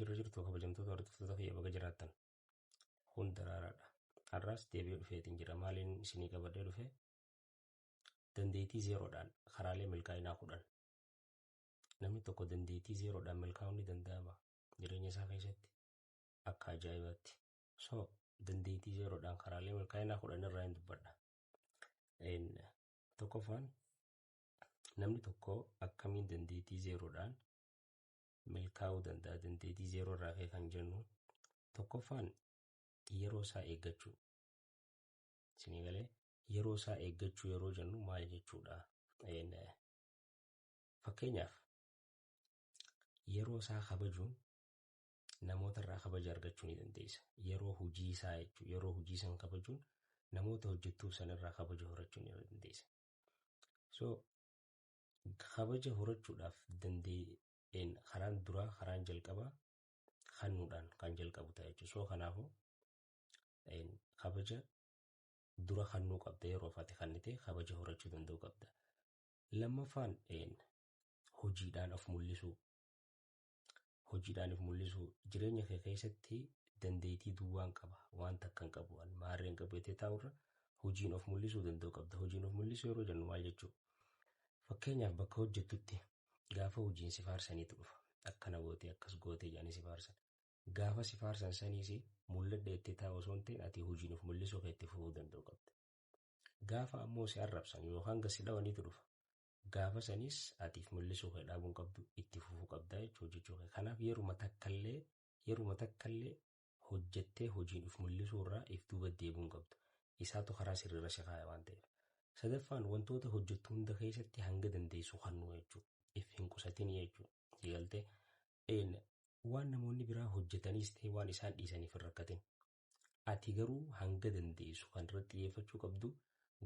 jirtu kabajamtoota hordoftoota fi baga jiraattan hunda raaraadha. Har'aas deebi'ee dhufeetiin jira. Maaliin isinii qabadee dhufe? Dandeettii zeeroodhaan karaalee milkaa'inaa 10. Namni tokko dandeettii zeeroodhaan milkaa'uun ni danda'ama jireenya isaa keessatti akka ajaa'ibaatti. So dandeettii zeeroodhaan karaalee milkaa'inaa 10 irraa hin dubbadha. Tokkoffaan namni tokko akkamiin dandeettii zeeroodhaan milkaa'uu danda'a? Dandeettii zeeroo irraa kan jennu tokkoffaan yeroo isaa eeggachuu. Isinii galee yeroo isaa eeggachuu yeroo jennu maal jechuudha? Fakkeenyaaf yeroo isaa kabajuun namoota irraa kabaja argachuu ni dandeessa. Yeroo hojii isaa jechuudha. Yeroo hojii san kabajuun namoota hojjettuuf san irraa kabaja horachuu ni dandeessa. So kabaja horachuudhaaf karaan duraa karaan jalqabaa kennuudhaan kan jalqabu ta'a jechuudha. So kanaafuu kabaja dura kennuu qabda. Yeroo ati kennite kabaja horachuu danda'uu qabda. Lammaffaan hojiidhaan of mul'isuu. Hojiidhaan of mul'isuu jireenya kee keessatti dandeettii duwwaan qaba. Waan takka hin qabu. Maarreen qabatee taa'urra hojiin of mul'isuu danda'uu qabda. Hojiin of mul'isuu yeroo jennu maal jechuudha? Fakkeenyaaf bakka hojjettutti gaafa hojiin si faarsaniitu dhufa. Akkana gootee akkas gootee jedhanii si faarsan. Gaafa si faarsan saniis mul'adda itti taa'u osoo hin ta'in ati hojiin of mul'isuu kee itti fufuu danda'uu qabda. Gaafa ammoo si arrabsan yookaan gasi dhawaniitu dhufa. Gaafa sanis atiif mul'isuu kee dhaabuu qabdu itti fufuu qabda jechuudha. Kanaaf yeruma takkallee hojjettee hojiin of mul'isuu irraa if duuba deebi'uu qabdu. Isaatu karaa sirriirra si kaaya waan ta'eef. Sadaffaan wantoota hojjettu hunda keessatti hanga dandeessu kennuu jechuudha. If hin qusatin jechuudha. Sigaltee waan namoonni biraa hojjetaniis ta'e waan isaan dhiisaniif hin rakkatin. Ati garuu hanga dandeessu kan irratti xiyyeeffachuu qabdu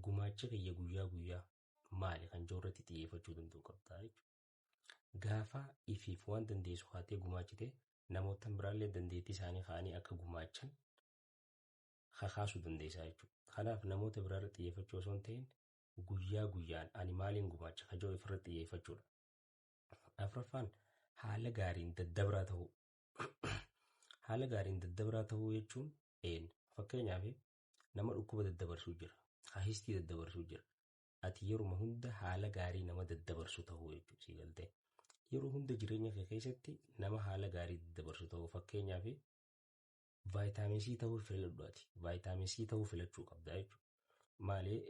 gumaacha kiyya guyyaa guyyaa maali kan jiru irratti xiyyeeffachuu danda'u qabda jechuudha. Gaafa ifiif waan dandeessu haatee gumaachite namoota biraallee dandeettii isaanii kaanii akka gumaachan kakaasuu dandeessaa jechuudha. Kanaaf namoota biraarra xiyyeeffachuu osoo hin ta'in guyyaa guyyaan ani maaliin gumaacha kan jiru ifirratti xiyyeeffachuudha. Afuraffaan haala gaariin daddabraa ta'uu. Haala gaariin daddabraa ta'uu jechuun fakkeenyaaf nama dhukkuba daddabarsuu jira. Hahistii daddabarsuu jira. Ati yeruma hunda haala gaarii nama daddabarsu ta'uu jechuudha. Sigaltee yeroo hunda jireenya kee keessatti nama haala gaarii daddabarsu ta'uu. Fakkeenyaaf vaayitaamin C ta'uu filadhu ati. Vaayitaamin C ta'uu filachuu qabda jechuudha. Maalee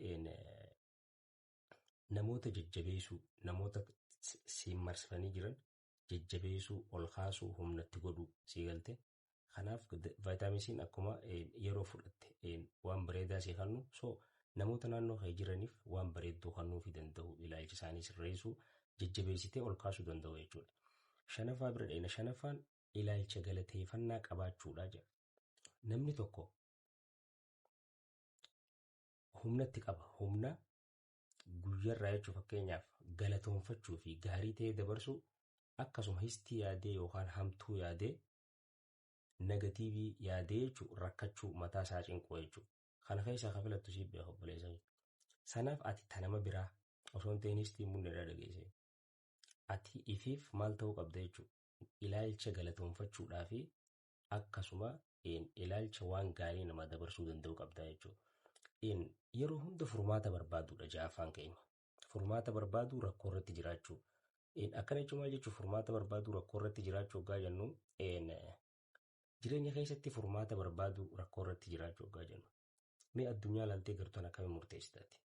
namoota jajjabeessuu, namoota si marsanii jiran jajjabeessuu, ol kaasuu, humnatti godhuu sigaltee. Kanaaf vaayitaamin C akkuma yeroo fudhatte waan bareedaa si kennu. So namoota naannoo kee jiraniif waan bareedduu kennuufii danda'u. Ilaalcha isaanii sirreessuu, jajjabeessitee ol kaasuu danda'u jechuudha. Shanaffaa bira dheena. Shanaffaan ilaalcha galateeffannaa qabaachuudha jedha. Namni tokko humnatti qaba. Humna guyyarraa jechuun fakkeenyaaf galatoonfachuu fi gaarii ta'ee dabarsuu akkasuma histii yaadee yookaan hamtuu yaadee negatiivii yaadee jechuun rakkachuu mataa isaa cinquu jechuudha. Kana keessaa kan filattu siif beeku obboleessa. Sanaaf ati tanama biraa osoo hin ta'in histii muddeedhaa dhageesse. Ati ifiif maal ta'uu qabda jechuudha. Ilaalcha galatoonfachuudhaa fi akkasuma ilaalcha waan gaarii nama dabarsuu danda'u qabda jechuudha. Yeroo hunda furmaata barbaaduudha ja'affaan keenya. Furmaata barbaaduu rakkoo irratti jiraachuu. Akkana jechuun maal jechuun furmaata barbaaduu rakkoo irratti jiraachuu hoggaa jennu jireenya keessatti furmaata barbaaduu rakkoo irratti jiraachuu hoggaa jennu. Mee addunyaa laaltee gartuun akkamiin murteessitaati?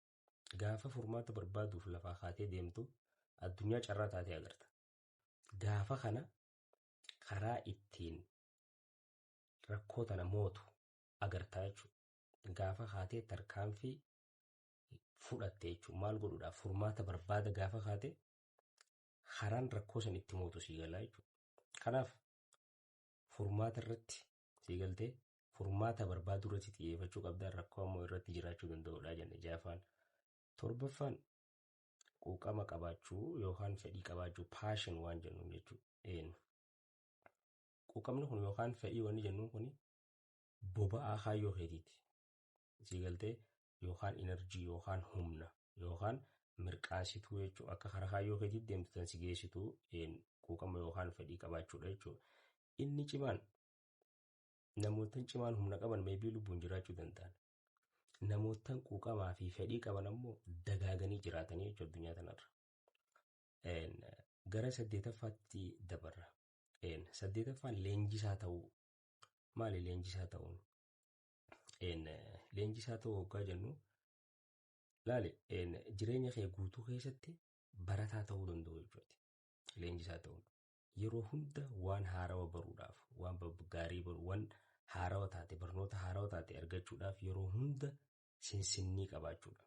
Gaafa furmaata barbaaduuf lafaa kaatee deemtu addunyaa carraa taatee agarta. Gaafa kana karaa ittiin rakkoo tana mootu agartaa jechuudha. Gaafa kaatee tarkaanfii fudhatte jechuun maal godhuudhaaf furmaata barbaada gaafa kaatee karaan rakkoo san itti mootu sii galaa jechuudha. Kanaaf furmaata irratti sii galtee furmaata barbaaduu irratti xiyyeeffachuu qabdaan rakkoo ammoo irratti jiraachuu danda'uudha jenne ja'affaan. Torbaffaan quuqama qabaachuu yookaan fedhii qabaachuu paashin waan jennuun jechuudha. Quuqamni kun yookaan fedhii wanni jennuun kun boba'aa kaayyoo keetiiti. Sii galtee yookaan enerjii yookaan humna yookaan mirqaansituu jechuudha. Akka karaa kaayyoo keetiitti deemtu tan si geessitu quuqama yookaan fedhii qabaachuudha jechuudha. inni cimaan namoota cimaan humna qaban maybii lubbuun jiraachuu danda'an. Namoota quuqamaa fi fedhii qaban ammoo dagaaganii jiraatanii jechuudha addunyaa kanarra. Gara 8ffaatti dabarra. 8ffaan leenjisaa ta'uu. Maali leenjisaa ta'uun? Leenjisaa ta'uu hoggaa jennu laali jireenya kee guutuu keessatti barataa ta'uu danda'u jechuudha. Leenjisaa ta'uun yeroo hunda waan haarawa baruudhaaf, waan gaarii baruu, waan haarawa taate, barnoota haarawa taate argachuudhaaf yeroo hunda sinsinnii qabaachuudha.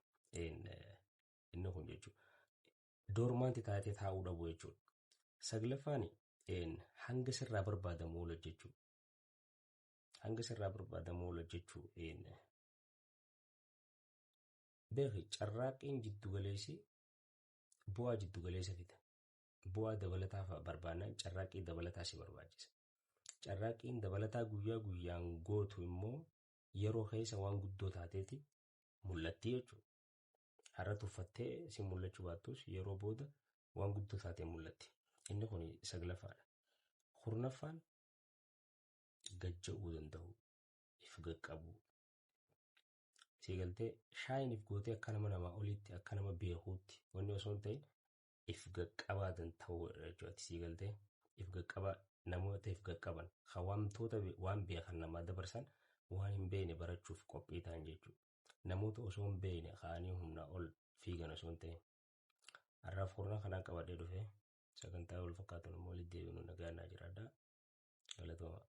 Inni kun jechuudha. Doormaanti taatee taa'uu dhabu jechuudha. 9ffaan hanga sirraa barbaadamu oola jechuudha. Hanga sirraa barbaadamu oola jechuu beeki carraaqqiin jiddugaleessi bu'aa jiddugaleessa fida. Bu'aa dabalataa barbaannaan carraaqqii dabalataa si barbaachisa. Carraaqqiin dabalataa guyyaa guyyaan gootu immoo yeroo keessa waan guddoo taateeti mul'atti jechuudha. Har'a tuffattee si mul'achuu baattus yeroo booda waan guddoo taatee mul'atti. Inni kun 9ffaadha. 10ffaan gajja'uu danda'u, if gaqqabuu. Siigaltee shaayin if gootee akka nama olitti akka nama beekuutti wanni osoo hin ta'in if gaqqabaa ta'uu jechuudha. Siigaltee if gaqqabaa namoota if gaqqaban wantoota waan beekan namaa dabarsan waan hin beekne barachuuf qophii ta'an jechuudha. Namoota osoo hin beekne ka'anii humnaa ol fiigan osoo hin ta'in. Har'aaf qorna kanaan qabadhee dhufee sagantaa wal fakkaatan immoo walitti deebiinu nagaa naa jiraadhaa. Galatooma.